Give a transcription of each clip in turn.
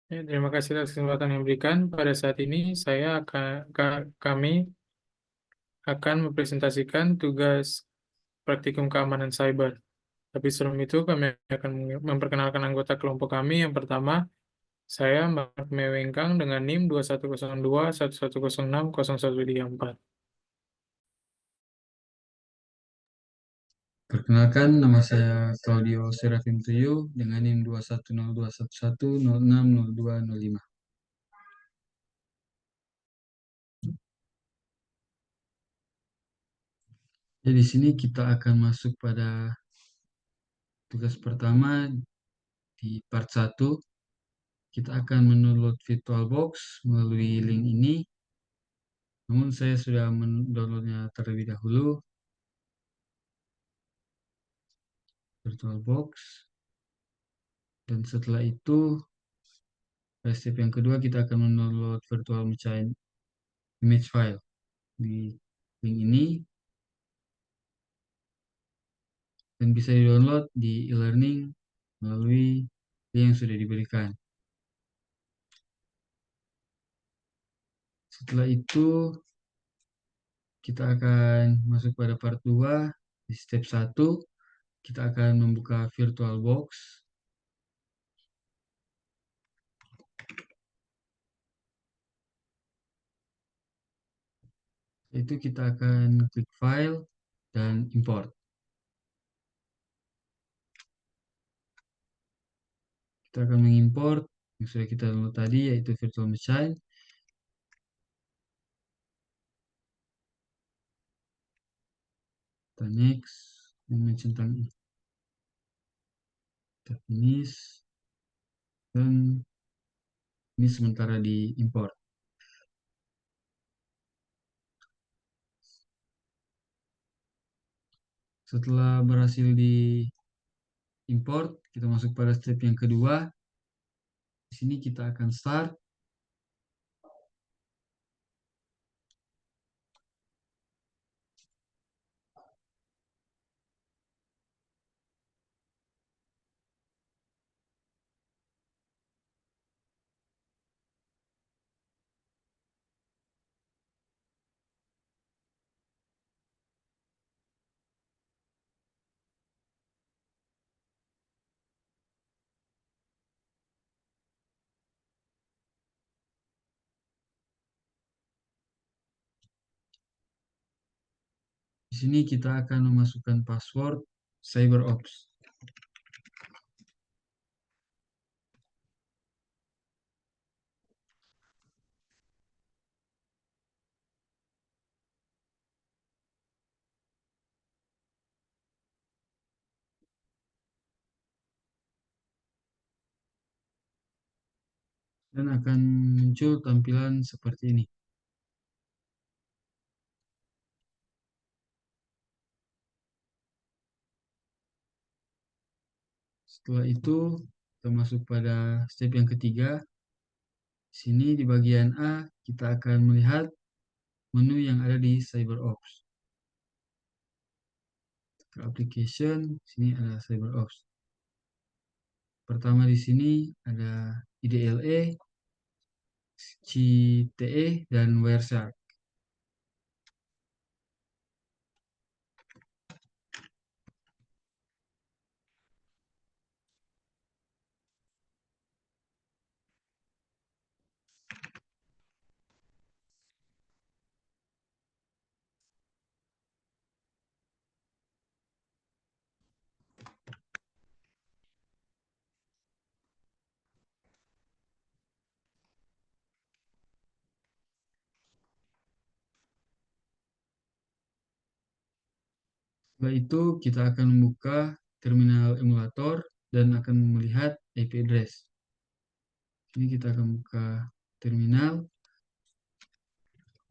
Ya, terima kasih atas kesempatan yang diberikan. Pada saat ini kami akan mempresentasikan tugas praktikum keamanan cyber. Tapi sebelum itu kami akan memperkenalkan anggota kelompok kami. Yang pertama, saya Mbak Mewengkang dengan NIM 210211060134. Perkenalkan, nama saya Claudio Serafim Tuyu dengan NIM 2102111060205. Jadi di sini kita akan masuk pada tugas pertama di part 1. Kita akan mendownload VirtualBox melalui link ini. Namun saya sudah mendownloadnya terlebih dahulu. VirtualBox. Dan setelah itu, pada step yang kedua kita akan mendownload Virtual Machine image file di link ini. Dan bisa di-download di e-learning melalui link yang sudah diberikan. Setelah itu, kita akan masuk pada part 2. Di step 1, kita akan membuka VirtualBox. Itu kita akan klik file dan import. Kita akan mengimport yang sudah kita download tadi, yaitu Virtual Machine. Kita next, mencentang kita finish, dan ini sementara di import. Setelah berhasil di import, kita masuk pada step yang kedua. Di sini kita akan start. Di sini kita akan memasukkan password CyberOps. Dan akan muncul tampilan seperti ini. Setelah itu, kita masuk pada step yang ketiga. Sini di bagian A, kita akan melihat menu yang ada di CyberOps. Ke application, sini ada CyberOps. Pertama di sini ada IDLE, CTE, dan Wireshark. Setelah itu, kita akan membuka terminal emulator dan akan melihat IP address. Ini kita akan buka terminal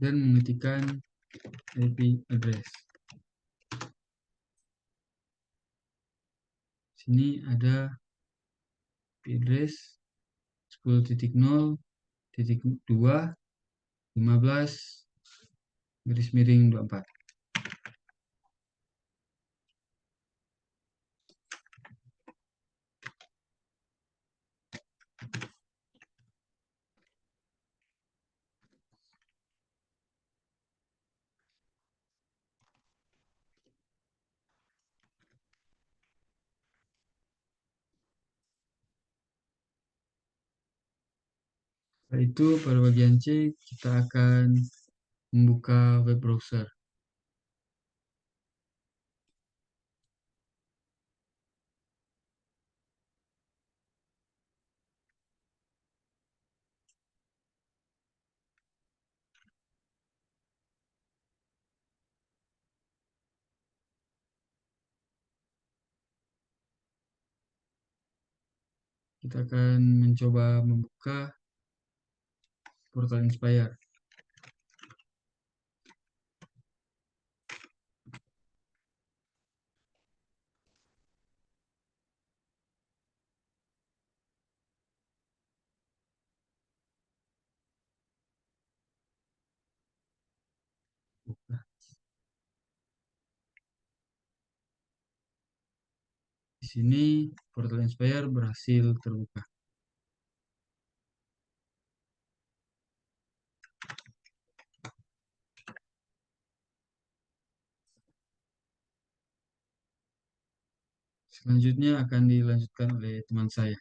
dan mengetikkan IP address. Sini ada IP address 10.0.2.15/24. Setelah itu pada bagian C kita akan membuka web browser. Kita akan mencoba membuka portal Inspire. Di sini portal Inspire berhasil terbuka. Selanjutnya akan dilanjutkan oleh teman saya.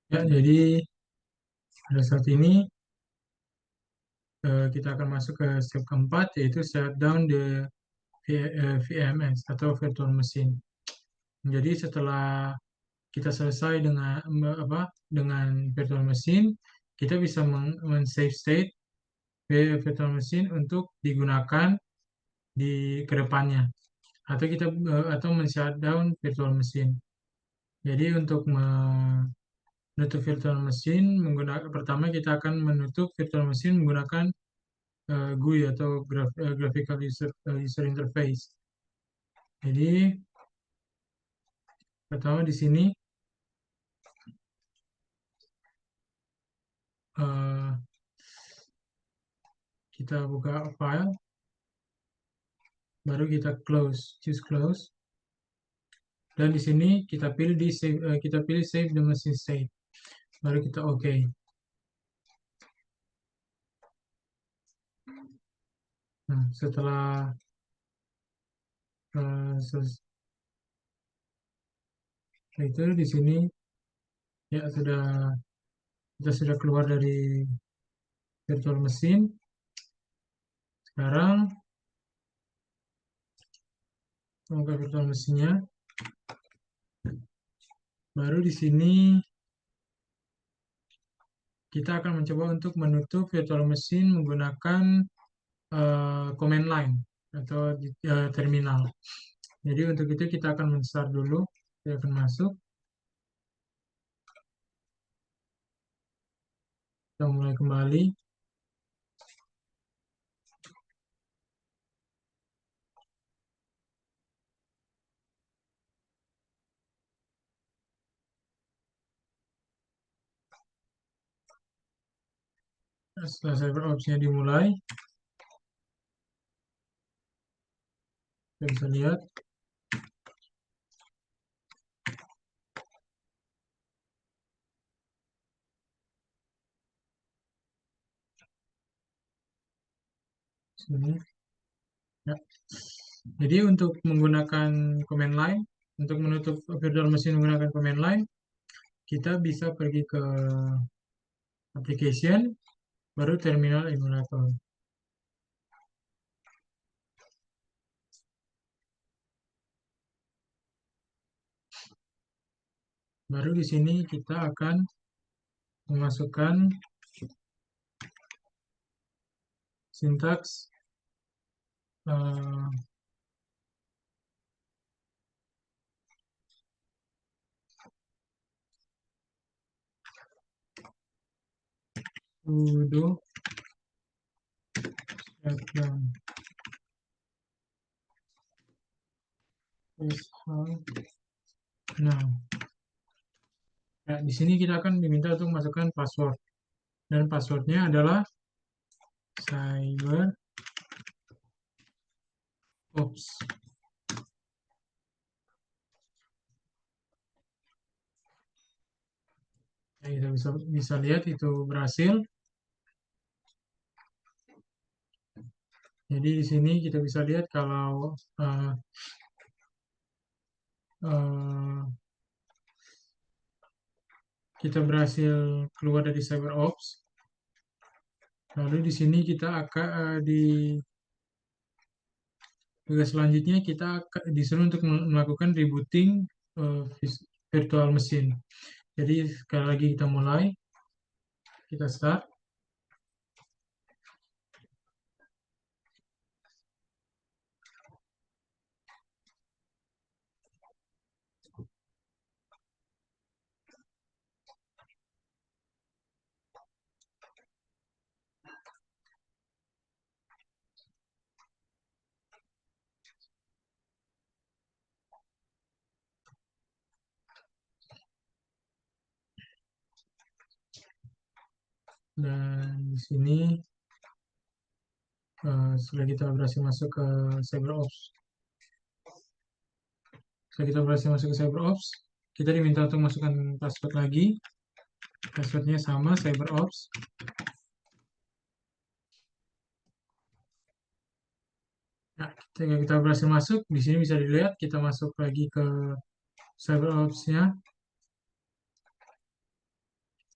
Ya, jadi pada saat ini kita akan masuk ke step keempat, yaitu shutdown the VMS atau virtual machine. Jadi setelah kita selesai dengan dengan virtual machine, kita bisa men-save state virtual machine untuk digunakan di kedepannya, atau kita atau men-shutdown virtual machine. Jadi untuk menutup virtual machine menggunakan, pertama kita akan menutup virtual machine menggunakan GUI atau graphical user interface. Jadi pertama di sini eh, kita buka file, baru kita choose close, dan di sini kita pilih save the machine state, baru kita OK. Nah, setelah itu di sini ya kita sudah keluar dari virtual machine. Sekarang buka virtual machine-nya, baru di sini kita akan mencoba untuk menutup virtual machine menggunakan command line atau terminal. Jadi untuk itu kita akan men-start dulu, kita akan masuk, kita mulai kembali. Setelah server opsinya dimulai, kita bisa lihat sini. Ya. Jadi untuk menggunakan command line, untuk menutup virtual machine menggunakan command line, kita bisa pergi ke application, baru terminal emulator. Baru di sini kita akan memasukkan sintaks sudo shutdown now. Nah, di sini kita akan diminta untuk masukkan password, dan passwordnya adalah cyber ops. Ya, kita bisa lihat itu berhasil. Jadi di sini kita bisa lihat kalau uh, kita berhasil keluar dari CyberOps. Lalu di sini kita akan di tugas selanjutnya kita disuruh untuk melakukan rebooting virtual machine. Jadi sekali lagi kita mulai, kita start. Dan di sini setelah kita berhasil masuk ke CyberOps, kita diminta untuk masukkan password lagi. Passwordnya sama, CyberOps. Nah, ketika kita berhasil masuk, di sini bisa dilihat kita masuk lagi ke CyberOps-nya.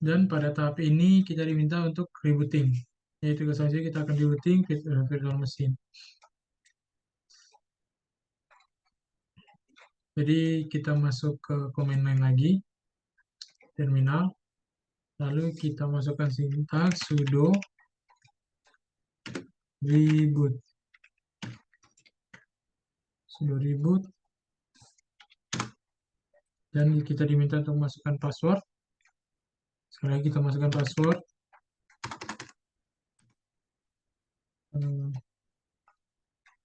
Dan pada tahap ini kita diminta untuk rebooting. Yaitu saja kita akan rebooting virtual machine. Jadi kita masuk ke command line lagi, terminal. Lalu kita masukkan sintaks sudo reboot. Sudo reboot. Dan kita diminta untuk masukkan password. Sekali lagi kita masukkan password.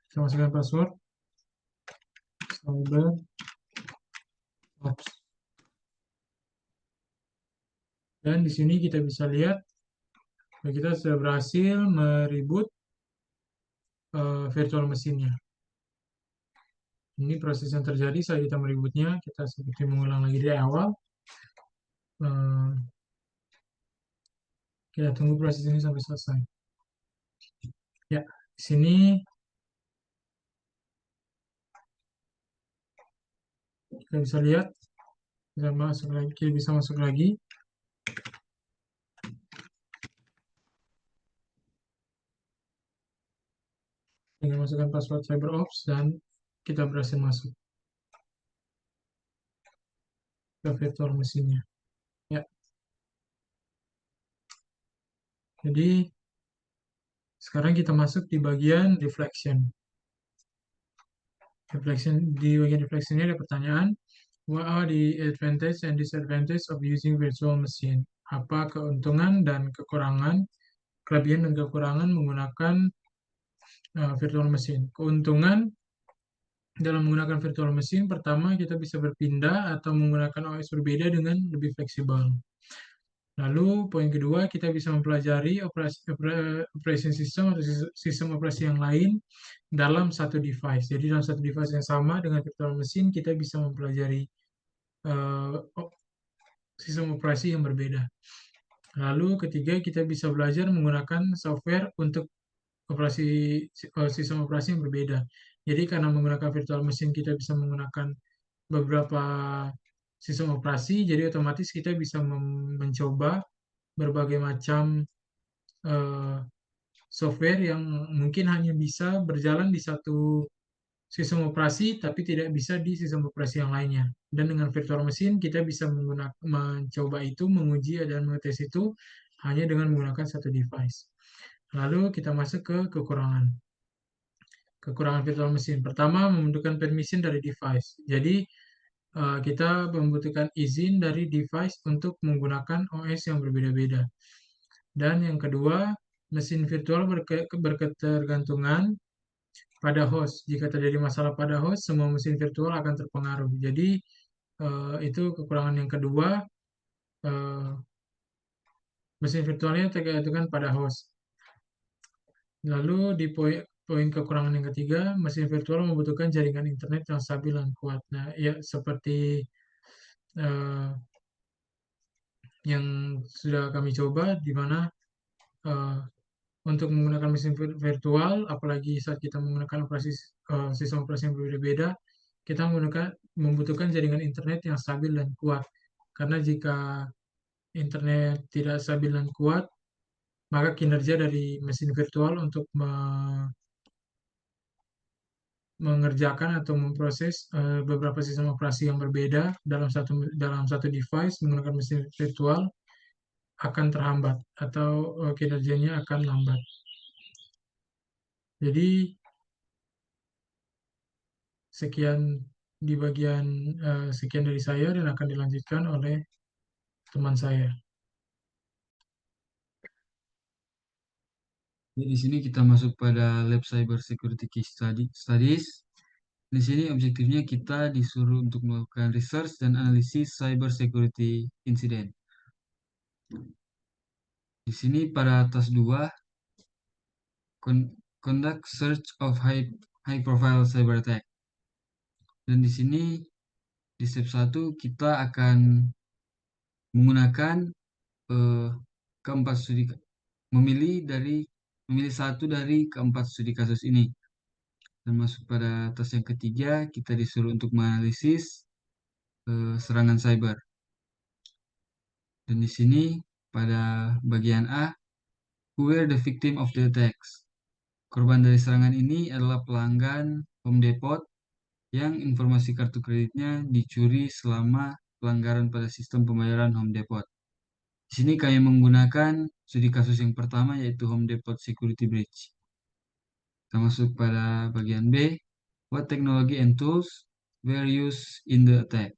Kita masukkan password. CyberOps. Dan di sini kita bisa lihat kita sudah berhasil mereboot virtual machine-nya. Ini proses yang terjadi saat kita merebootnya. Kita seperti mengulang lagi dari awal. Kita tunggu proses ini sampai selesai. Ya, di sini kita bisa lihat kita bisa masuk lagi. Dengan masukkan password CyberOps dan kita berhasil masuk ke virtual machine-nya. Ya, jadi sekarang kita masuk di bagian reflection. Di bagian reflection ini ada pertanyaan, what are the advantage and disadvantage of using virtual machine? Apa keuntungan dan kekurangan, kelebihan dan kekurangan menggunakan virtual machine? Keuntungan dalam menggunakan virtual machine, pertama kita bisa berpindah atau menggunakan OS berbeda dengan lebih fleksibel. Lalu poin kedua, kita bisa mempelajari operation system atau sistem operasi yang lain dalam satu device. Jadi dalam satu device yang sama dengan virtual machine, kita bisa mempelajari sistem operasi yang berbeda. Lalu ketiga, kita bisa belajar menggunakan software untuk sistem operasi yang berbeda. Jadi karena menggunakan virtual machine, kita bisa menggunakan beberapa sistem operasi, jadi otomatis kita bisa mencoba berbagai macam software yang mungkin hanya bisa berjalan di satu sistem operasi, tapi tidak bisa di sistem operasi yang lainnya. Dan dengan virtual machine, kita bisa mencoba itu, menguji dan mengetes itu hanya dengan menggunakan satu device. Lalu kita masuk ke kekurangan. Kekurangan virtual machine. Pertama, membutuhkan permission dari device. Jadi, kita membutuhkan izin dari device untuk menggunakan OS yang berbeda-beda. Dan yang kedua, mesin virtual berketergantungan pada host. Jika terjadi masalah pada host, semua mesin virtual akan terpengaruh. Jadi, itu kekurangan yang kedua, eh, mesin virtualnya tergantung pada host. Lalu di poin kekurangan yang ketiga, mesin virtual membutuhkan jaringan internet yang stabil dan kuat. Nah, ya seperti uh, yang sudah kami coba, di mana uh, untuk menggunakan mesin virtual, apalagi saat kita menggunakan sistem operasi yang berbeda-beda, kita membutuhkan jaringan internet yang stabil dan kuat. Karena jika internet tidak stabil dan kuat, maka kinerja dari mesin virtual untuk mengerjakan atau memproses beberapa sistem operasi yang berbeda dalam satu device menggunakan mesin virtual akan terhambat atau kinerjanya akan lambat. Jadi sekian di bagian sekian dari saya dan akan dilanjutkan oleh teman saya. Jadi di sini kita masuk pada lab cyber security case studies. Di sini objektifnya kita disuruh untuk melakukan research dan analisis cyber security incident. Di sini pada task 2, conduct search of high profile cyber attack. Dan di sini di step 1 kita akan menggunakan eh, keempat studi memilih dari memilih satu dari keempat studi kasus ini. Dan masuk pada task yang ketiga, kita disuruh untuk menganalisis serangan cyber. Dan di sini pada bagian A, who were the victim of the attacks? Korban dari serangan ini adalah pelanggan Home Depot yang informasi kartu kreditnya dicuri selama pelanggaran pada sistem pembayaran Home Depot. Di sini kami menggunakan studi kasus yang pertama yaitu Home Depot Security Breach. Kita masuk pada bagian B, what technology and tools were used in the attack?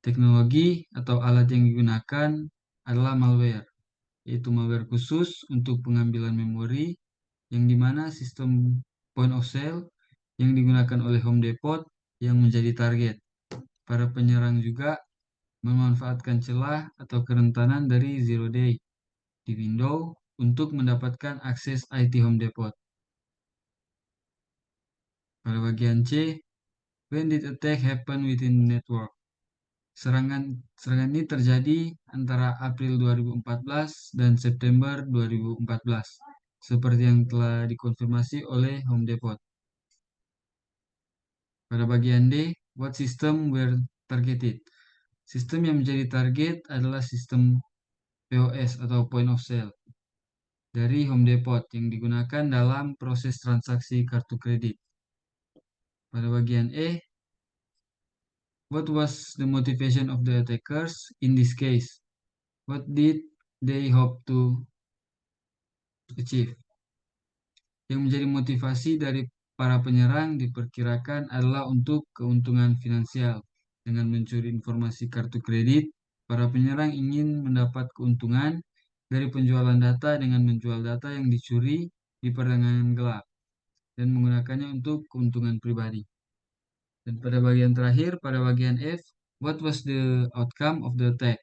Teknologi atau alat yang digunakan adalah malware, yaitu malware khusus untuk pengambilan memori yang dimana sistem point of sale yang digunakan oleh Home Depot yang menjadi target. Para penyerang juga memanfaatkan celah atau kerentanan dari Zero Day di Windows untuk mendapatkan akses IT Home Depot. Pada bagian C, when did attack happen within network? Serangan ini terjadi antara April 2014 dan September 2014, seperti yang telah dikonfirmasi oleh Home Depot. Pada bagian D, what system were targeted? Sistem yang menjadi target adalah sistem POS atau Point of Sale dari Home Depot yang digunakan dalam proses transaksi kartu kredit. Pada bagian E, what was the motivation of the attackers in this case? What did they hope to achieve? Yang menjadi motivasi dari para penyerang diperkirakan adalah untuk keuntungan finansial. Dengan mencuri informasi kartu kredit, para penyerang ingin mendapat keuntungan dari penjualan data dengan menjual data yang dicuri di perdagangan gelap dan menggunakannya untuk keuntungan pribadi. Dan pada bagian terakhir, pada bagian F, what was the outcome of the attack?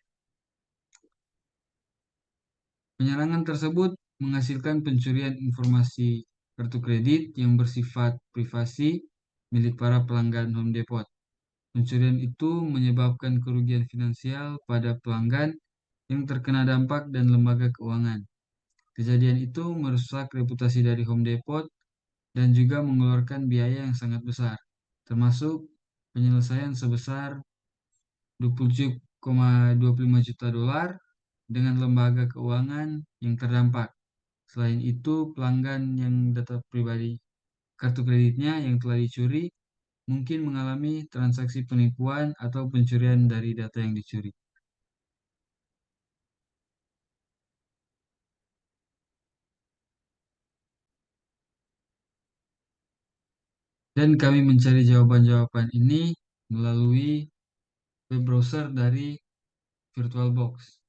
Penyerangan tersebut menghasilkan pencurian informasi kartu kredit yang bersifat privasi milik para pelanggan Home Depot. Pencurian itu menyebabkan kerugian finansial pada pelanggan yang terkena dampak dan lembaga keuangan. Kejadian itu merusak reputasi dari Home Depot dan juga mengeluarkan biaya yang sangat besar, termasuk penyelesaian sebesar 27,25 juta dolar dengan lembaga keuangan yang terdampak. Selain itu, pelanggan yang data pribadi kartu kreditnya yang telah dicuri mungkin mengalami transaksi penipuan atau pencurian dari data yang dicuri. Dan kami mencari jawaban-jawaban ini melalui web browser dari VirtualBox.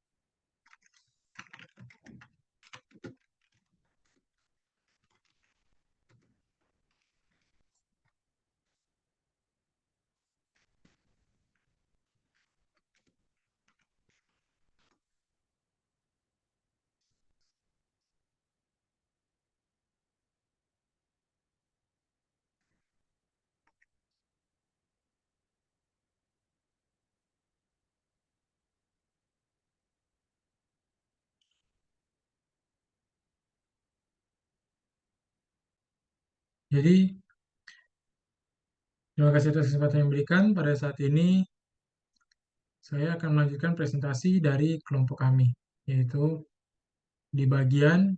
Jadi, terima kasih atas kesempatan yang diberikan. Pada saat ini, saya akan melanjutkan presentasi dari kelompok kami, yaitu di bagian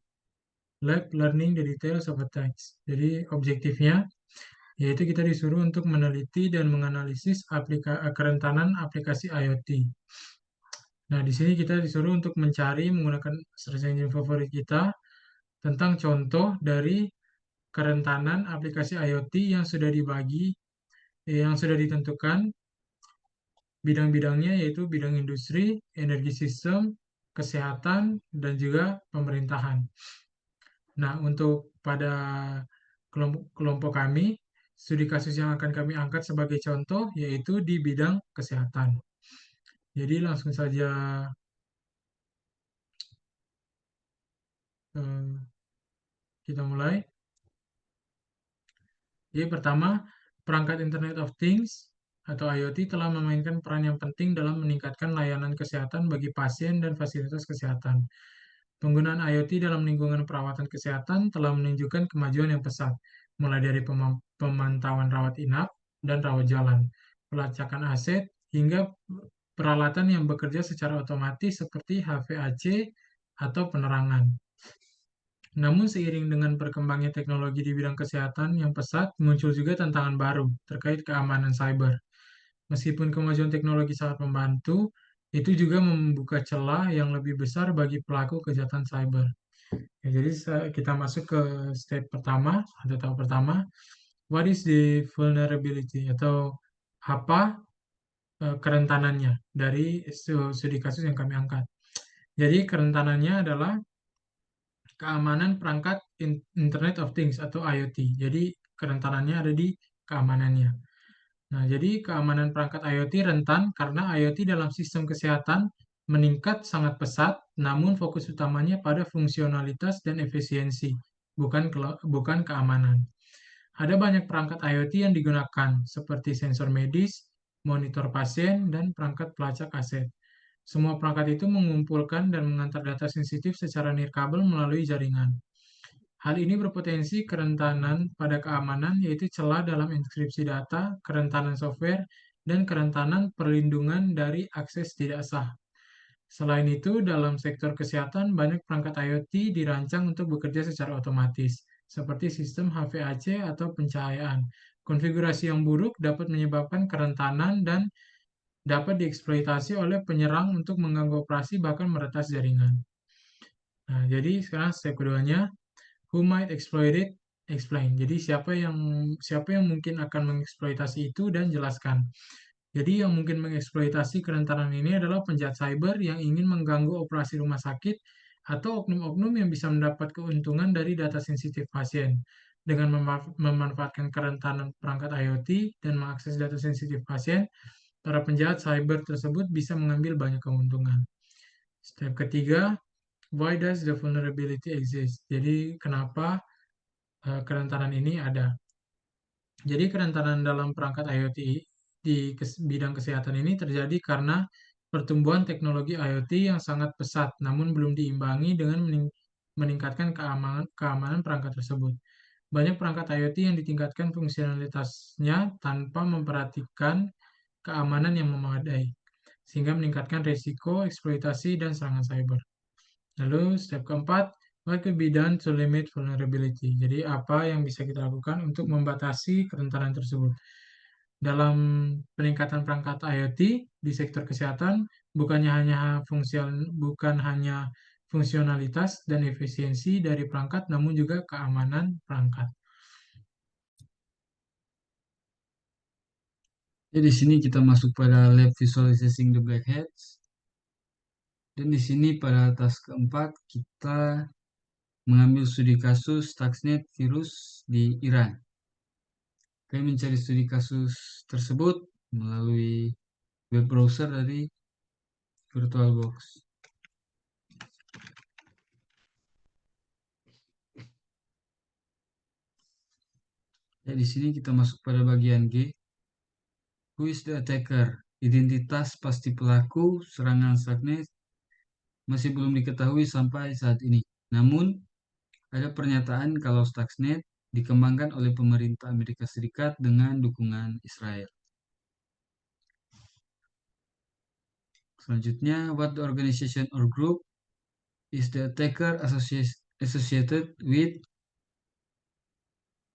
Lab Learning the Details of a Text. Jadi, objektifnya yaitu kita disuruh untuk meneliti dan menganalisis kerentanan aplikasi IoT. Nah, di sini kita disuruh untuk mencari menggunakan search engine favorit kita tentang contoh dari kerentanan aplikasi IoT yang sudah dibagi, yang sudah ditentukan bidang-bidangnya, yaitu bidang industri, energi sistem, kesehatan, dan juga pemerintahan. Nah, untuk pada kelompok kami, studi kasus yang akan kami angkat sebagai contoh yaitu di bidang kesehatan. Jadi langsung saja eh, kita mulai. Jadi pertama, perangkat Internet of Things atau IoT telah memainkan peran yang penting dalam meningkatkan layanan kesehatan bagi pasien dan fasilitas kesehatan. Penggunaan IoT dalam lingkungan perawatan kesehatan telah menunjukkan kemajuan yang pesat, mulai dari pemantauan rawat inap dan rawat jalan, pelacakan aset, hingga peralatan yang bekerja secara otomatis seperti HVAC atau penerangan. Namun seiring dengan berkembangnya teknologi di bidang kesehatan yang pesat, muncul juga tantangan baru terkait keamanan cyber. Meskipun kemajuan teknologi sangat membantu, itu juga membuka celah yang lebih besar bagi pelaku kejahatan cyber. Ya, jadi kita masuk ke step pertama atau tahap pertama. What is the vulnerability atau apa kerentanannya dari studi kasus yang kami angkat. Jadi kerentanannya adalah keamanan perangkat Internet of Things atau IoT. Jadi kerentanannya ada di keamanannya. Nah, jadi keamanan perangkat IoT rentan karena IoT dalam sistem kesehatan meningkat sangat pesat, namun fokus utamanya pada fungsionalitas dan efisiensi, bukan keamanan. Ada banyak perangkat IoT yang digunakan, seperti sensor medis, monitor pasien, dan perangkat pelacak aset. Semua perangkat itu mengumpulkan dan mengantar data sensitif secara nirkabel melalui jaringan. Hal ini berpotensi kerentanan pada keamanan, yaitu celah dalam enkripsi data, kerentanan software, dan kerentanan perlindungan dari akses tidak sah. Selain itu, dalam sektor kesehatan, banyak perangkat IoT dirancang untuk bekerja secara otomatis, seperti sistem HVAC atau pencahayaan. Konfigurasi yang buruk dapat menyebabkan kerentanan dan dapat dieksploitasi oleh penyerang untuk mengganggu operasi bahkan meretas jaringan. Nah, jadi sekarang step keduanya, who might exploit it? Explain. Jadi siapa yang mungkin akan mengeksploitasi itu dan jelaskan. Jadi yang mungkin mengeksploitasi kerentanan ini adalah penjahat cyber yang ingin mengganggu operasi rumah sakit atau oknum-oknum yang bisa mendapat keuntungan dari data sensitif pasien. Dengan memanfaatkan kerentanan perangkat IoT dan mengakses data sensitif pasien, para penjahat cyber tersebut bisa mengambil banyak keuntungan. Step ketiga, why does the vulnerability exist? Jadi kenapa kerentanan ini ada? Jadi kerentanan dalam perangkat IoT di bidang kesehatan ini terjadi karena pertumbuhan teknologi IoT yang sangat pesat, namun belum diimbangi dengan meningkatkan keamanan perangkat tersebut. Banyak perangkat IoT yang ditingkatkan fungsionalitasnya tanpa memperhatikan keamanan yang memadai, sehingga meningkatkan risiko eksploitasi dan serangan cyber. Lalu step keempat, what could be done to limit vulnerability? Jadi apa yang bisa kita lakukan untuk membatasi kerentanan tersebut? Dalam peningkatan perangkat IoT di sektor kesehatan, bukan hanya fungsionalitas dan efisiensi dari perangkat, namun juga keamanan perangkat. Jadi di sini kita masuk pada lab visualizing the black hats. Dan di sini pada task keempat kita mengambil studi kasus Stuxnet virus di Iran. Kami mencari studi kasus tersebut melalui web browser dari VirtualBox. Ya, di sini kita masuk pada bagian G. Who is the attacker? Identitas pasti pelaku serangan Stuxnet masih belum diketahui sampai saat ini. Namun, ada pernyataan kalau Stuxnet dikembangkan oleh pemerintah Amerika Serikat dengan dukungan Israel. Selanjutnya, what the organization or group is the attacker associated with.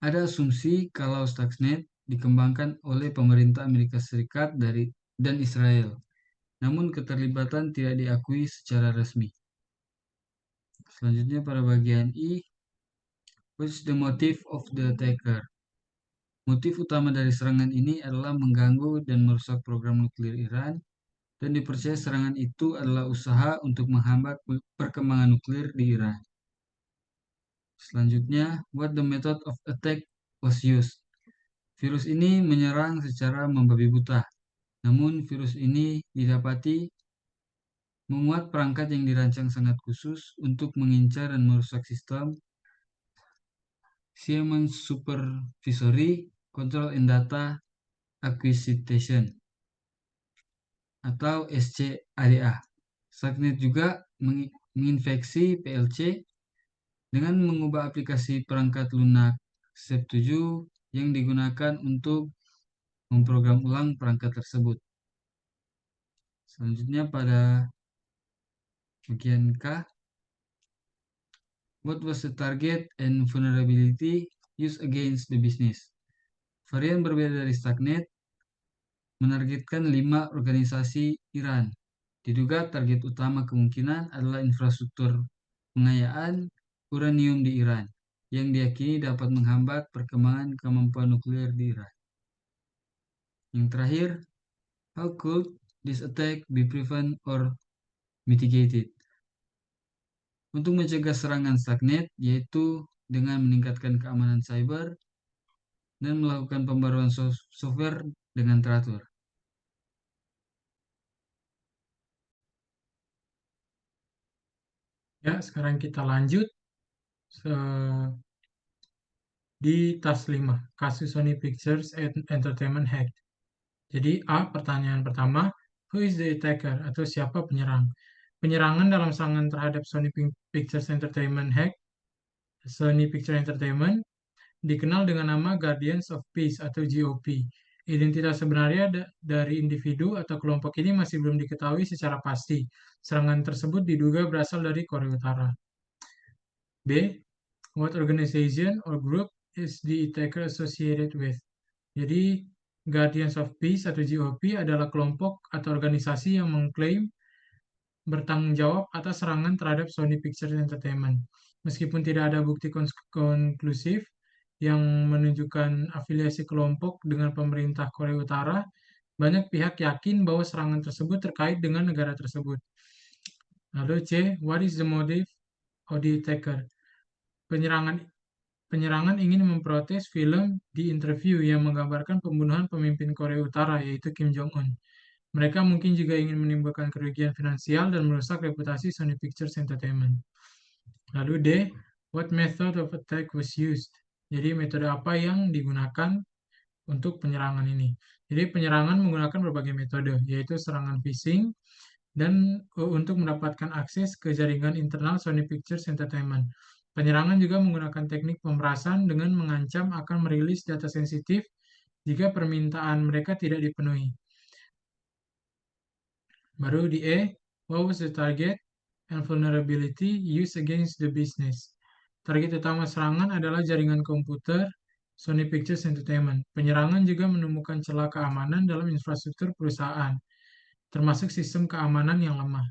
Ada asumsi kalau Stuxnet dikembangkan oleh pemerintah Amerika Serikat dan Israel, namun keterlibatan tidak diakui secara resmi. Selanjutnya pada bagian I, what is the motive of the attacker? Motif utama dari serangan ini adalah mengganggu dan merusak program nuklir Iran, dan dipercaya serangan itu adalah usaha untuk menghambat perkembangan nuklir di Iran. Selanjutnya, what the method of attack was used? Virus ini menyerang secara membabi buta, namun virus ini didapati memuat perangkat yang dirancang sangat khusus untuk mengincar dan merusak sistem Siemens Supervisory Control and Data Acquisition atau SCADA. Stuxnet juga menginfeksi PLC dengan mengubah aplikasi perangkat lunak SEP7 yang digunakan untuk memprogram ulang perangkat tersebut. Selanjutnya pada bagian K, what was the target and vulnerability used against the business? Varian berbeda dari Stuxnet menargetkan 5 organisasi Iran. Diduga target utama kemungkinan adalah infrastruktur pengayaan uranium di Iran, yang diyakini dapat menghambat perkembangan kemampuan nuklir di Iran. Yang terakhir, how could this attack be prevented or mitigated? Untuk mencegah serangan Stuxnet, yaitu dengan meningkatkan keamanan cyber dan melakukan pembaruan software dengan teratur. Ya, sekarang kita lanjut di task 5, kasus Sony Pictures Entertainment Hack. Jadi pertanyaan pertama, who is the attacker atau siapa penyerang? Penyerangan dalam serangan terhadap Sony Pictures Entertainment Hack, Sony Pictures Entertainment, dikenal dengan nama Guardians of Peace atau GOP. Identitas sebenarnya dari individu atau kelompok ini masih belum diketahui secara pasti. Serangan tersebut diduga berasal dari Korea Utara. B. What organization or group is the attacker associated with? Jadi, Guardians of Peace atau GOP adalah kelompok atau organisasi yang mengklaim bertanggung jawab atas serangan terhadap Sony Pictures Entertainment. Meskipun tidak ada bukti konklusif yang menunjukkan afiliasi kelompok dengan pemerintah Korea Utara, banyak pihak yakin bahwa serangan tersebut terkait dengan negara tersebut. Lalu C, what is the motive of the attacker? Penyerangan ingin memprotes film The Interview yang menggambarkan pembunuhan pemimpin Korea Utara, yaitu Kim Jong-un. Mereka mungkin juga ingin menimbulkan kerugian finansial dan merusak reputasi Sony Pictures Entertainment. Lalu D, what method of attack was used? Jadi metode apa yang digunakan untuk penyerangan ini? Jadi penyerangan menggunakan berbagai metode, yaitu serangan phishing dan untuk mendapatkan akses ke jaringan internal Sony Pictures Entertainment. Penyerangan juga menggunakan teknik pemerasan dengan mengancam akan merilis data sensitif jika permintaan mereka tidak dipenuhi. Baru di E, what was the target and vulnerability used against the business? Target utama serangan adalah jaringan komputer Sony Pictures Entertainment. Penyerangan juga menemukan celah keamanan dalam infrastruktur perusahaan, termasuk sistem keamanan yang lemah,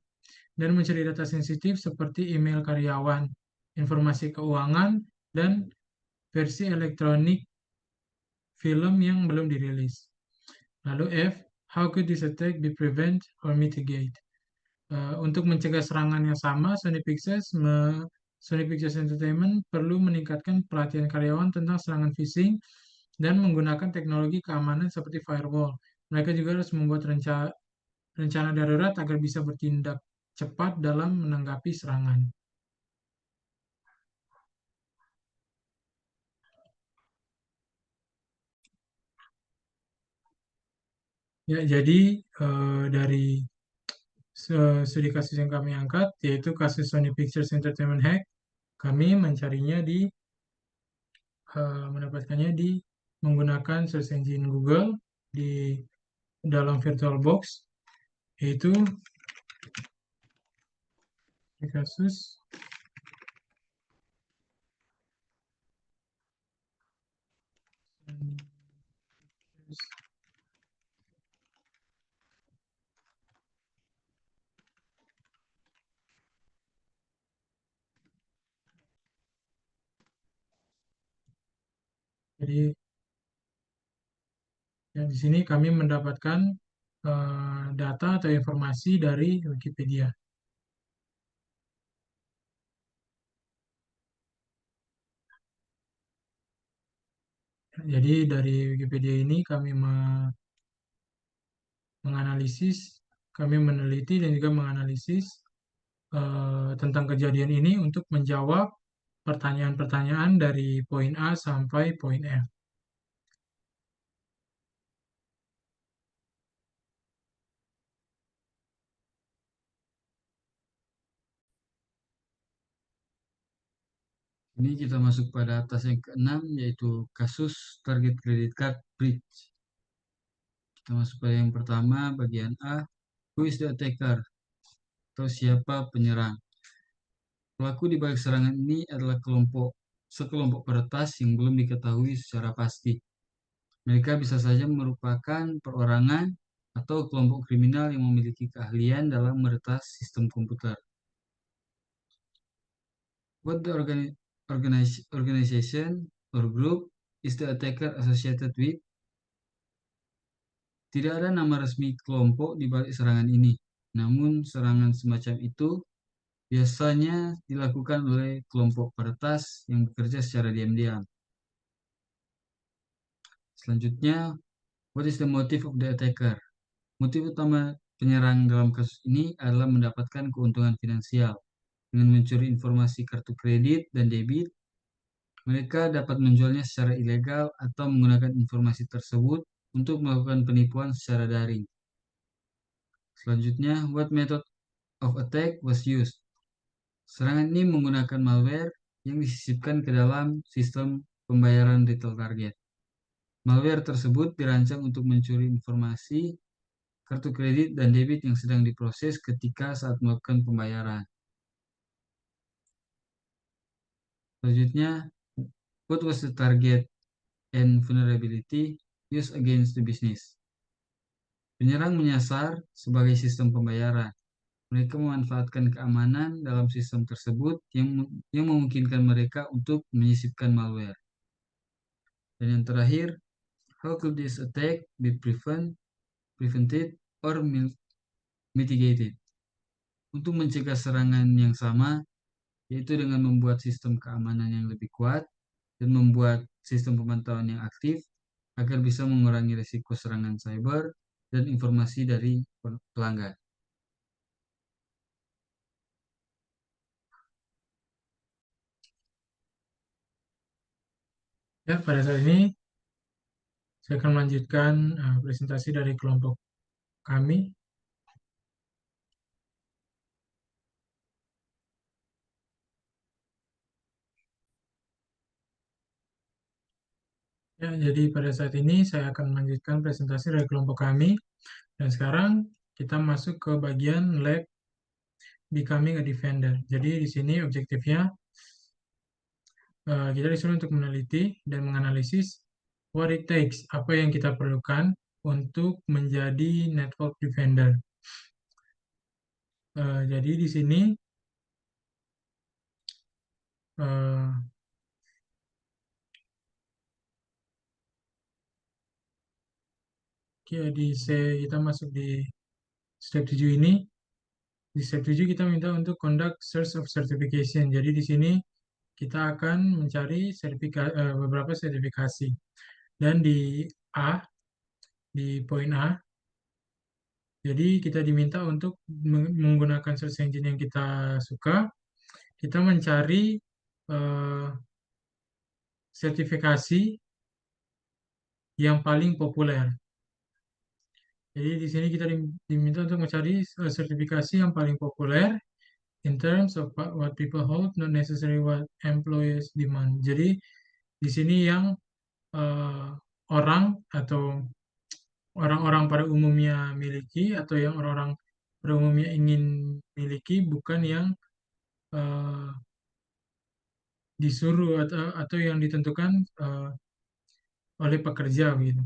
dan mencari data sensitif seperti email karyawan, informasi keuangan, dan versi elektronik film yang belum dirilis. Lalu F, how could this attack be prevent or mitigate? Untuk mencegah serangan yang sama, Sony Pictures Entertainment perlu meningkatkan pelatihan karyawan tentang serangan phishing dan menggunakan teknologi keamanan seperti firewall. Mereka juga harus membuat rencana darurat agar bisa bertindak cepat dalam menanggapi serangan. Ya, jadi dari studi kasus yang kami angkat, yaitu kasus Sony Pictures Entertainment Hack, kami mencarinya di mendapatkannya di menggunakan search engine Google di dalam VirtualBox, yaitu di kasus jadi ya, di sini kami mendapatkan data atau informasi dari Wikipedia. Jadi dari Wikipedia ini kami menganalisis, kami meneliti dan juga menganalisis tentang kejadian ini untuk menjawab pertanyaan-pertanyaan dari poin A sampai poin F. Ini kita masuk pada atas yang keenam, yaitu kasus target credit card breach. Kita masuk pada yang pertama, bagian A, who is the attacker, atau siapa penyerang. Pelaku di balik serangan ini adalah sekelompok peretas yang belum diketahui secara pasti. Mereka bisa saja merupakan perorangan atau kelompok kriminal yang memiliki keahlian dalam meretas sistem komputer. What the organization or group is the attacker associated with? Tidak ada nama resmi kelompok di balik serangan ini, namun serangan semacam itu biasanya dilakukan oleh kelompok peretas yang bekerja secara diam-diam. Selanjutnya, what is the motive of the attacker? Motif utama penyerang dalam kasus ini adalah mendapatkan keuntungan finansial. Dengan mencuri informasi kartu kredit dan debit, mereka dapat menjualnya secara ilegal atau menggunakan informasi tersebut untuk melakukan penipuan secara daring. Selanjutnya, what method of attack was used? Serangan ini menggunakan malware yang disisipkan ke dalam sistem pembayaran retail target. Malware tersebut dirancang untuk mencuri informasi kartu kredit dan debit yang sedang diproses ketika saat melakukan pembayaran. Selanjutnya, what was the target and vulnerability used against the business? Penyerang menyasar sebagai sistem pembayaran. Mereka memanfaatkan keamanan dalam sistem tersebut yang memungkinkan mereka untuk menyisipkan malware. Dan yang terakhir, how could this attack be prevented or mitigated? Untuk mencegah serangan yang sama, yaitu dengan membuat sistem keamanan yang lebih kuat dan membuat sistem pemantauan yang aktif agar bisa mengurangi risiko serangan cyber dan informasi dari pelanggan. Ya, pada saat ini saya akan melanjutkan presentasi dari kelompok kami. Ya, jadi pada saat ini saya akan melanjutkan presentasi dari kelompok kami. Dan sekarang kita masuk ke bagian lab Becoming a Defender. Jadi di sini objektifnya kita disuruh untuk meneliti dan menganalisis what it takes, apa yang kita perlukan untuk menjadi network defender. Jadi di sini uh, kita masuk di step 7 ini. Di step 7 kita minta untuk conduct search of certification. Jadi di sini kita akan mencari beberapa sertifikasi. Dan di poin A, jadi kita diminta untuk menggunakan search engine yang kita suka, kita mencari eh, sertifikasi yang paling populer. Jadi di sini kita diminta untuk mencari sertifikasi yang paling populer in terms of what people hold, not necessarily what employers demand. Jadi di sini yang eh, orang atau orang-orang pada umumnya miliki atau yang orang-orang pada umumnya ingin miliki, bukan yang eh, disuruh atau yang ditentukan oleh pekerja gitu.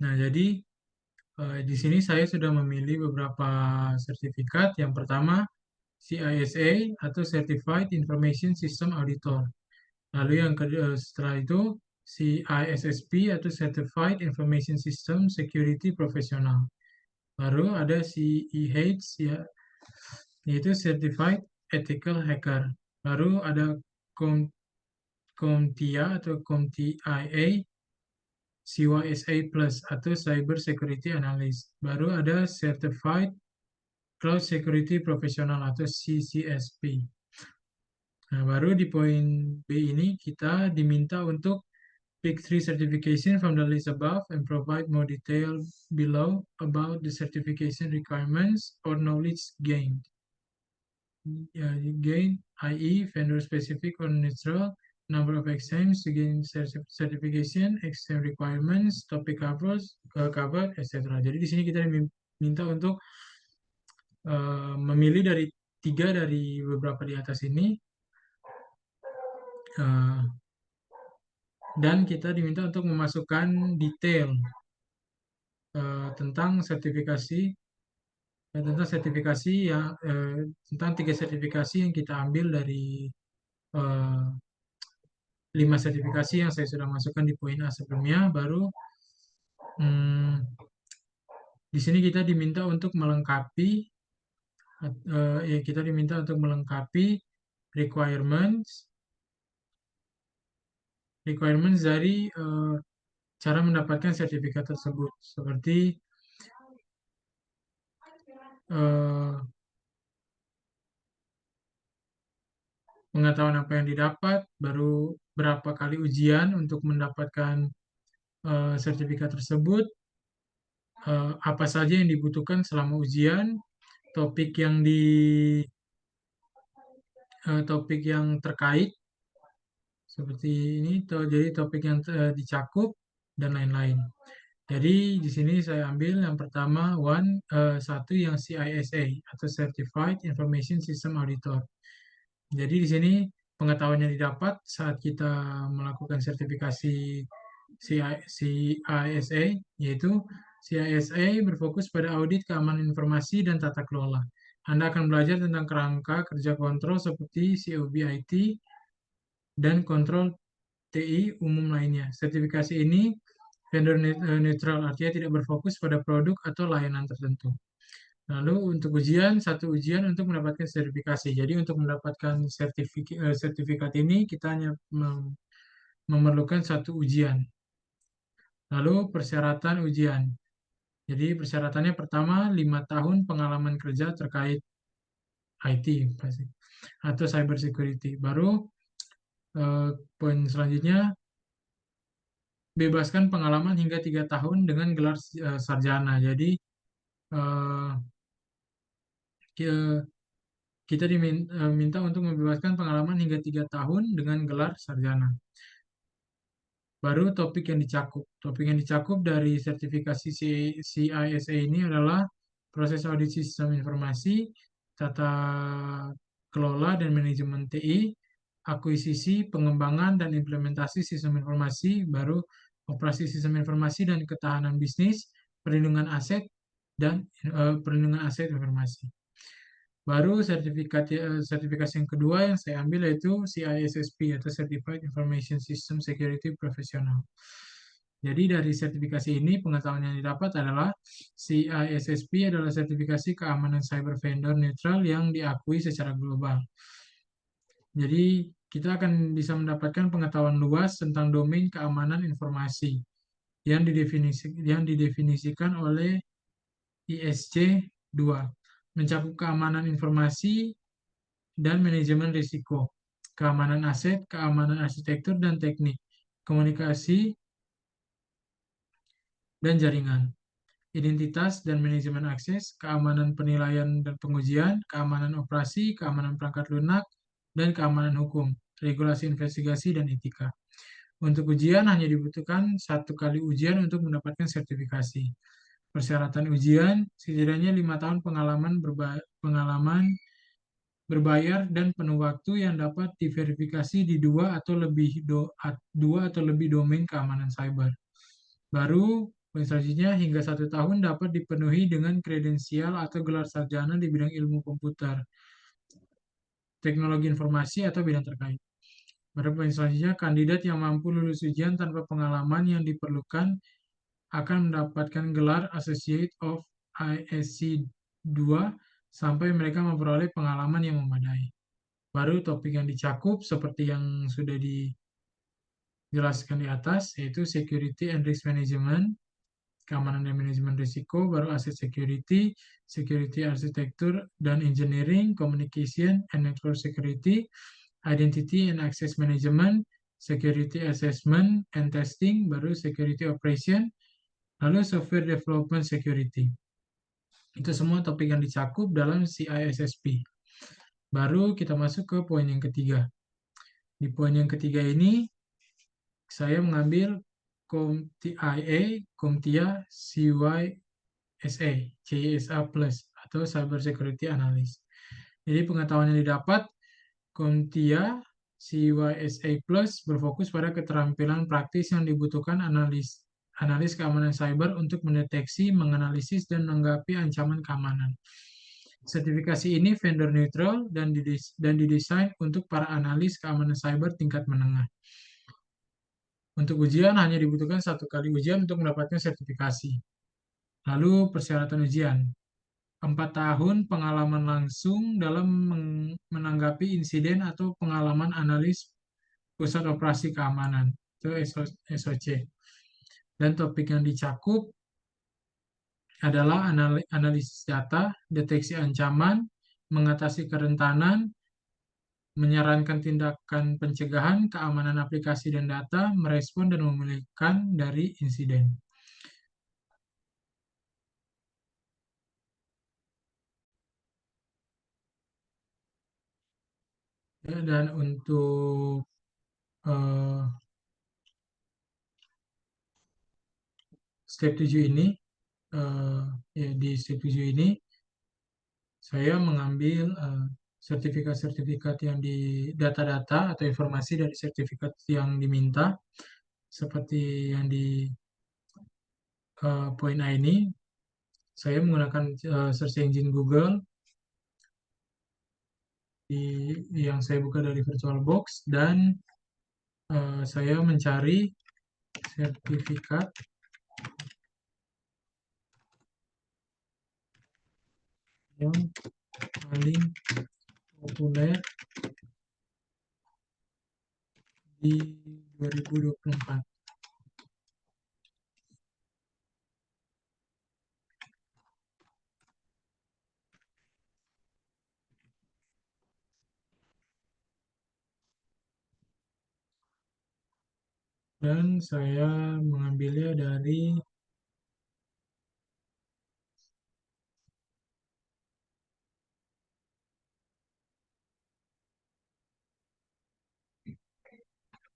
Nah, jadi di sini saya sudah memilih beberapa sertifikat. Yang pertama, CISA atau Certified Information System Auditor. Lalu yang kedua, setelah itu CISSP atau Certified Information System Security Professional. Baru ada CEH ya, yaitu Certified Ethical Hacker. Baru ada CompTIA atau CompTIA CYSA Plus atau Cyber Security Analyst. Baru ada Certified Cloud Security Professional atau CCSP. Nah, baru di poin B ini kita diminta untuk pick 3 certification from the list above and provide more detail below about the certification requirements or knowledge gained. Gain, i.e. vendor specific or neutral, number of exams to gain certification, exam requirements, topic covered, etc. Jadi di sini kita diminta untuk memilih dari 3 dari beberapa di atas ini, dan kita diminta untuk memasukkan detail tentang sertifikasi yang tentang 3 sertifikasi yang kita ambil dari 5 sertifikasi yang saya sudah masukkan di poin A sebelumnya. Baru di sini kita diminta untuk melengkapi requirements dari cara mendapatkan sertifikat tersebut, seperti pengetahuan apa yang didapat, baru berapa kali ujian untuk mendapatkan sertifikat tersebut, apa saja yang dibutuhkan selama ujian, topik yang terkait seperti ini, jadi topik yang dicakup dan lain-lain. Jadi di sini saya ambil yang pertama satu yang CISA atau Certified Information System Auditor. Jadi di sini pengetahuan yang didapat saat kita melakukan sertifikasi CISA, yaitu CISA berfokus pada audit keamanan informasi dan tata kelola. Anda akan belajar tentang kerangka kerja kontrol seperti COBIT dan kontrol TI umum lainnya. Sertifikasi ini vendor neutral, artinya tidak berfokus pada produk atau layanan tertentu. Lalu untuk ujian, satu ujian untuk mendapatkan sertifikasi. Jadi untuk mendapatkan sertifikat ini kita hanya memerlukan satu ujian. Lalu persyaratan ujian. Jadi persyaratannya pertama 5 tahun pengalaman kerja terkait IT pasti, atau cyber security. Baru poin selanjutnya, bebaskan pengalaman hingga 3 tahun dengan gelar sarjana. Jadi kita diminta untuk membebaskan pengalaman hingga 3 tahun dengan gelar sarjana. Baru topik yang dicakup. Topik yang dicakup dari sertifikasi CISA ini adalah proses audit sistem informasi, tata kelola dan manajemen TI, akuisisi, pengembangan dan implementasi sistem informasi, baru operasi sistem informasi dan ketahanan bisnis, perlindungan aset, dan perlindungan aset informasi. Baru sertifikasi yang kedua yang saya ambil yaitu CISSP atau Certified Information System Security Professional. Jadi dari sertifikasi ini pengetahuan yang didapat adalah CISSP adalah sertifikasi keamanan cyber vendor netral yang diakui secara global. Jadi kita akan bisa mendapatkan pengetahuan luas tentang domain keamanan informasi yang didefinisikan oleh ISC 2. Mencakup keamanan informasi dan manajemen risiko, keamanan aset, keamanan arsitektur dan teknik, komunikasi dan jaringan, identitas dan manajemen akses, keamanan penilaian dan pengujian, keamanan operasi, keamanan perangkat lunak, dan keamanan hukum. regulasi investigasi, dan etika. Untuk ujian hanya dibutuhkan 1 kali ujian untuk mendapatkan sertifikasi. Persyaratan ujian setidaknya 5 tahun pengalaman berbayar dan penuh waktu yang dapat diverifikasi di dua atau lebih domain keamanan cyber. Baru poin selanjutnya hingga 1 tahun dapat dipenuhi dengan kredensial atau gelar sarjana di bidang ilmu komputer, teknologi informasi, atau bidang terkait. Pada poin selanjutnya, kandidat yang mampu lulus ujian tanpa pengalaman yang diperlukan akan mendapatkan gelar Associate of ISC 2 sampai mereka memperoleh pengalaman yang memadai. Baru topik yang dicakup seperti yang sudah dijelaskan di atas, yaitu Security and Risk Management, keamanan dan manajemen risiko, baru Asset Security, Security Architecture dan Engineering, Communication and Network Security, Identity and Access Management, Security Assessment and Testing, baru Security Operation, lalu Software Development Security. Itu semua topik yang dicakup dalam CISSP. Baru kita masuk ke poin yang ketiga. Di poin yang ketiga ini, saya mengambil CompTIA, CompTIA CYSA, CYSA Plus, atau Cyber Security Analyst. Jadi pengetahuan yang didapat, CompTIA CYSA Plus berfokus pada keterampilan praktis yang dibutuhkan analis keamanan cyber untuk mendeteksi, menganalisis, dan menanggapi ancaman keamanan. Sertifikasi ini vendor neutral dan didesain untuk para analis keamanan cyber tingkat menengah. Untuk ujian hanya dibutuhkan 1 kali ujian untuk mendapatkan sertifikasi. Lalu persyaratan ujian. 4 tahun pengalaman langsung dalam menanggapi insiden atau pengalaman analis pusat operasi keamanan, itu SOC. Dan topik yang dicakup adalah analisis data, deteksi ancaman, mengatasi kerentanan, menyarankan tindakan pencegahan, keamanan aplikasi dan data, merespon dan memulihkan dari insiden. Ya, dan untuk step 7 ini, ya, di step 7 ini, saya mengambil sertifikat-sertifikat yang di data-data atau informasi dari sertifikat yang diminta, seperti yang di poin A ini. Saya menggunakan search engine Google yang saya buka dari VirtualBox, dan saya mencari sertifikat yang paling populer di 2024. Dan saya mengambilnya dari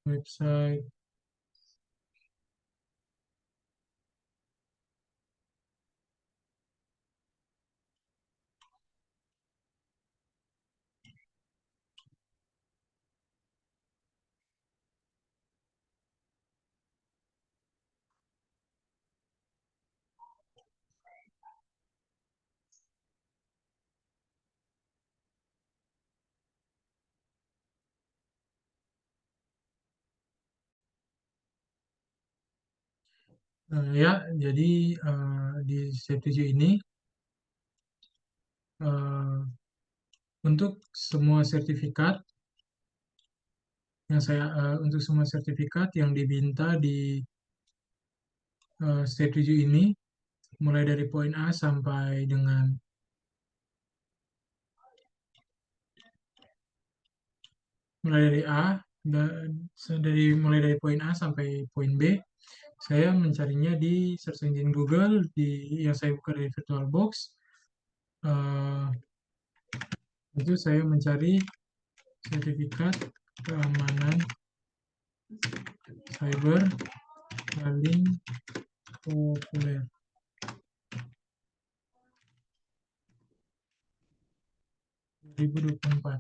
website ya. Jadi di step 7 ini, untuk semua sertifikat untuk semua sertifikat yang diminta di step 7 ini, mulai dari poin A sampai dengan mulai dari A mulai dari poin A sampai poin B, saya mencarinya di search engine Google yang saya buka dari VirtualBox. Itu saya mencari sertifikat keamanan cyber paling populer 2024.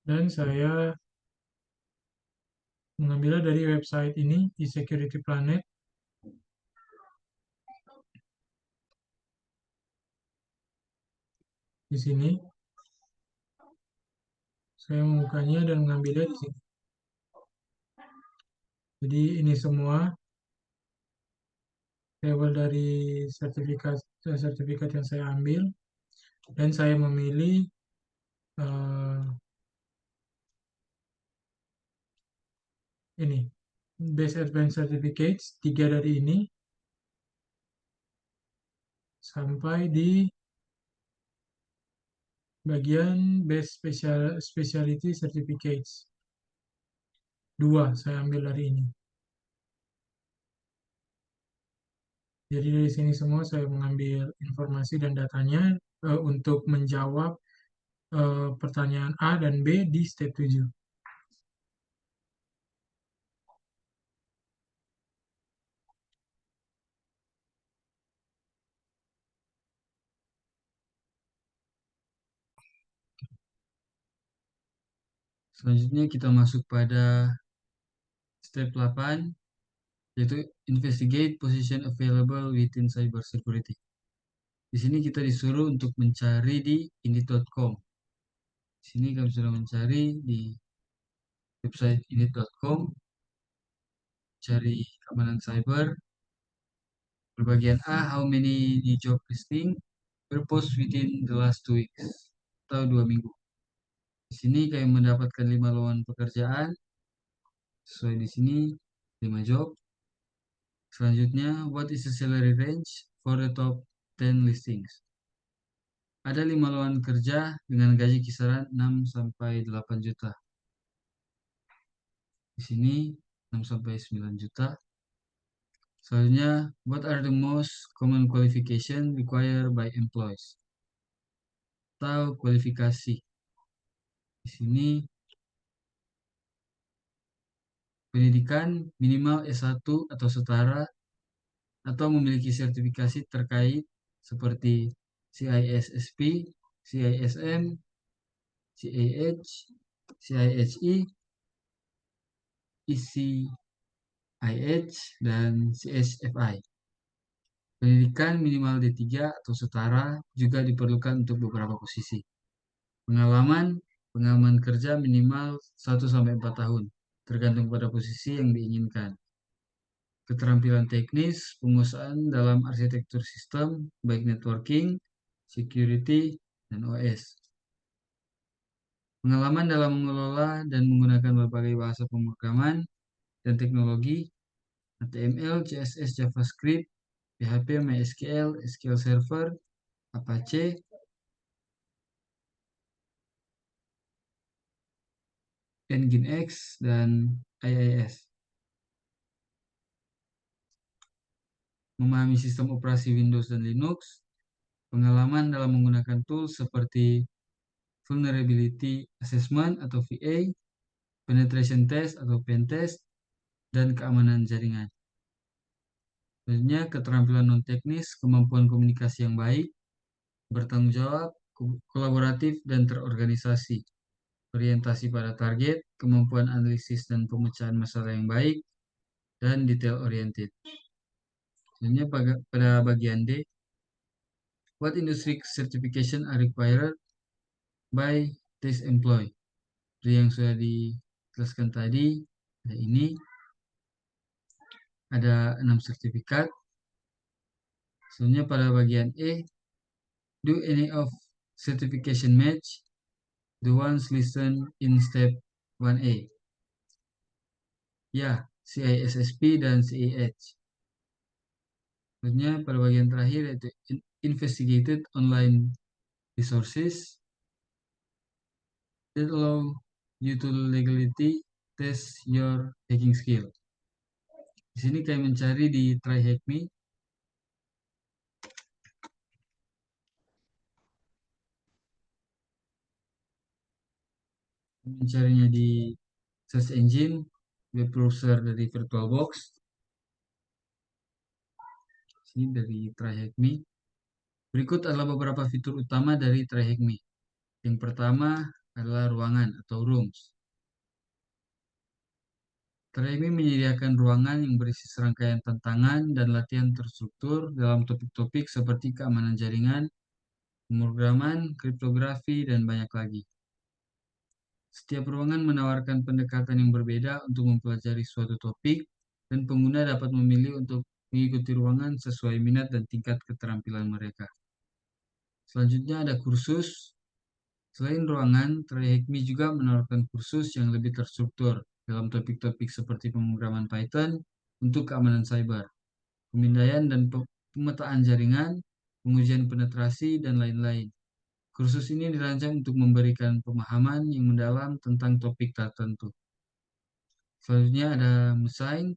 Dan saya mengambilnya dari website ini di Security Planet. Di sini saya membukanya dan mengambilnya di sini. Jadi ini semua level dari sertifikat yang saya ambil, dan saya memilih eh, ini Base Advanced Certificates, 3 dari ini sampai di bagian Base Specialty Certificates. 2 saya ambil dari ini. Jadi dari sini semua saya mengambil informasi dan datanya untuk menjawab pertanyaan A dan B di step 7. Selanjutnya kita masuk pada step 8, yaitu investigate position available within cybersecurity. Di sini kita disuruh untuk mencari di init.com. Di sini kami sudah mencari di website init.com, cari keamanan cyber. Bagian A, how many new job listing were post within the last 2 weeks atau 2 minggu. Di sini kami mendapatkan 5 lowongan pekerjaan. Sesuai di sini 5 job. Selanjutnya, what is the salary range for the top 10 listings? Ada 5 lowongan kerja dengan gaji kisaran 6 sampai 8 juta. Di sini 6 sampai 9 juta. Selanjutnya, what are the most common qualification required by employees? Atau kualifikasi. Di sini pendidikan minimal S1 atau setara atau memiliki sertifikasi terkait seperti CISSP, CISM, CAH, CIHE, ECIH, dan CSFI. Pendidikan minimal D3 atau setara juga diperlukan untuk beberapa posisi. Pengalaman kerja minimal 1-4 tahun, tergantung pada posisi yang diinginkan. Keterampilan teknis, penguasaan dalam arsitektur sistem, baik networking, security, dan OS. Pengalaman dalam mengelola dan menggunakan berbagai bahasa pemrograman dan teknologi, HTML, CSS, JavaScript, PHP, MySQL, SQL Server, Apache, Nginx, dan IIS. Memahami sistem operasi Windows dan Linux, pengalaman dalam menggunakan tools seperti Vulnerability Assessment atau VA, Penetration Test atau Pen Test, dan keamanan jaringan. Selanjutnya, keterampilan non-teknis, kemampuan komunikasi yang baik, bertanggung jawab, kolaboratif, dan terorganisasi. Orientasi pada target, kemampuan analisis dan pemecahan masalah yang baik, dan detail oriented. Selanjutnya pada bagian D, what industry certification are required by this employee? Seperti yang sudah dijelaskan tadi, ada ini, ada 6 sertifikat. Selanjutnya pada bagian E, do any of certification match the ones listed in step 1A? Ya, CISSP dan CIH. Selanjutnya pada bagian terakhir yaitu investigated online resources that allow you to legally test your hacking skill. Di sini kami mencari di TryHackMe. Mencarinya di search engine, web browser dari VirtualBox, ini dari TryHackMe. Berikut adalah beberapa fitur utama dari TryHackMe. Yang pertama adalah ruangan atau rooms. TryHackMe menyediakan ruangan yang berisi serangkaian tantangan dan latihan terstruktur dalam topik-topik seperti keamanan jaringan, pemrograman, kriptografi, dan banyak lagi. Setiap ruangan menawarkan pendekatan yang berbeda untuk mempelajari suatu topik, dan pengguna dapat memilih untuk mengikuti ruangan sesuai minat dan tingkat keterampilan mereka. Selanjutnya ada kursus. Selain ruangan, TryHackMe juga menawarkan kursus yang lebih terstruktur dalam topik-topik seperti pemrograman Python untuk keamanan cyber, pemindaian dan pemetaan jaringan, pengujian penetrasi, dan lain-lain. Kursus ini dirancang untuk memberikan pemahaman yang mendalam tentang topik tertentu. Selanjutnya ada Mesign.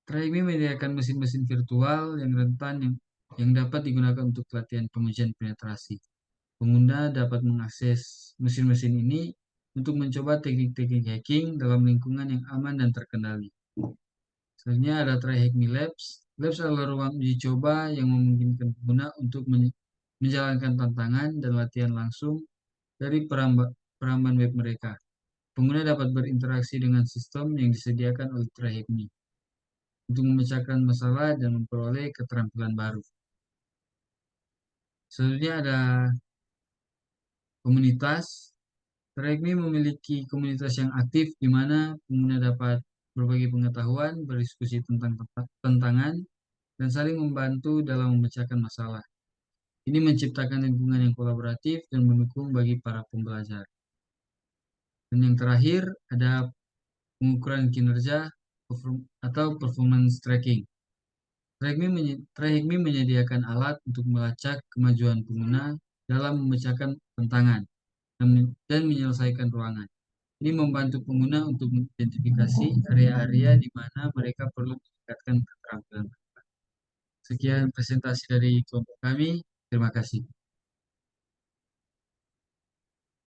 TryHackMe menyediakan mesin-mesin virtual yang rentan yang dapat digunakan untuk pelatihan pengujian penetrasi. Pengguna dapat mengakses mesin-mesin ini untuk mencoba teknik-teknik hacking dalam lingkungan yang aman dan terkendali. Selanjutnya ada TryHackMe Labs. Labs adalah ruang uji coba yang memungkinkan pengguna untuk menjalankan tantangan dan latihan langsung dari peramban web mereka. Pengguna dapat berinteraksi dengan sistem yang disediakan oleh TryHackMe untuk memecahkan masalah dan memperoleh keterampilan baru. Selanjutnya ada komunitas. TryHackMe memiliki komunitas yang aktif di mana pengguna dapat berbagi pengetahuan, berdiskusi tentang tantangan, dan saling membantu dalam memecahkan masalah. Ini menciptakan lingkungan yang kolaboratif dan mendukung bagi para pembelajar. Dan yang terakhir ada pengukuran kinerja atau performance tracking. TryHackMe menyediakan alat untuk melacak kemajuan pengguna dalam memecahkan tantangan dan menyelesaikan ruangan. Ini membantu pengguna untuk mengidentifikasi area-area di mana mereka perlu meningkatkan keterampilan. Sekian presentasi dari kelompok kami. Terima kasih.